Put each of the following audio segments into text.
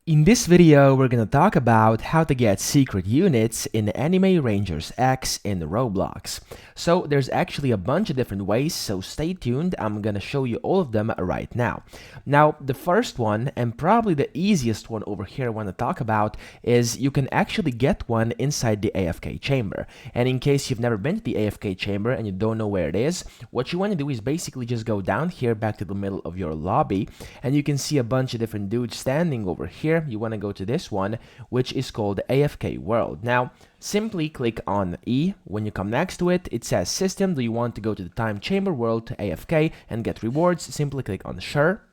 In this video, we're gonna talk about how to get secret units in Anime Rangers X in Roblox. So there's actually a bunch of different ways, so stay tuned. I'm gonna show you all of them right now. Now, the first one, and probably the easiest one over here I want to talk about, is you can actually get one inside the AFK chamber. And in case you've never been to the AFK chamber and you don't know where it is, what you want to do is basically just go down here back to the middle of your lobby, and you can see a bunch of different dudes standing over here. You want to go to this one, which is called AFK World. Now, simply click on E. When you come next to it, it says System. Do you want to go to the Time Chamber World to AFK and get rewards? Simply click on Sure.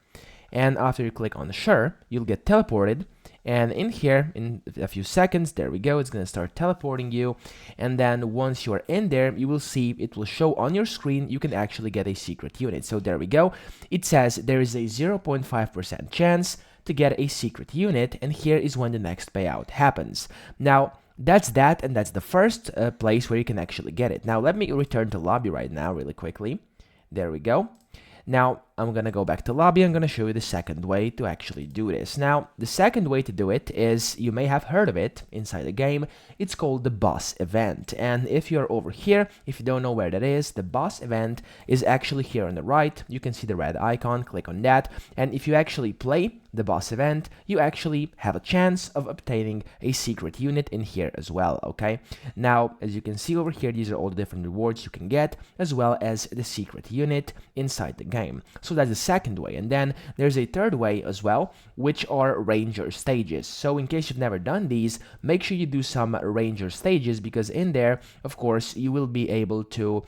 And after you click on Sure, you'll get teleported. And in here, in a few seconds, there we go, it's going to start teleporting you. And then once you're in there, you will see it will show on your screen you can actually get a secret unit. So there we go. It says there is a 0.5% chance to get a secret unit, and here is when the next payout happens. Now, that's that, and that's the first place where you can actually get it. Now, let me return to lobby right now really quickly. There we go. Now, I'm going to go back to lobby. I'm going to show you the second way to actually do this. Now, the second way to do it is, you may have heard of it inside the game. It's called the boss event. And if you're over here, if you don't know where that is, the boss event is actually here on the right. You can see the red icon, click on that. And if you actually play the boss event, you actually have a chance of obtaining a secret unit in here as well, okay? Now, as you can see over here, these are all the different rewards you can get, as well as the secret unit inside the game. So that's the second way. And then there's a third way as well, which are ranger stages. So in case you've never done these, make sure you do some ranger stages, because in there, of course, you will be able to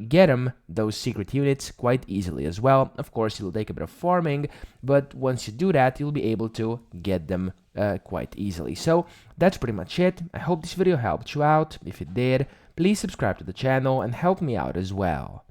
get those secret units quite easily as well. Of course, it'll take a bit of farming, but once you do that, you'll be able to get them quite easily. So that's pretty much it. I hope this video helped you out. If it did, please subscribe to the channel and help me out as well.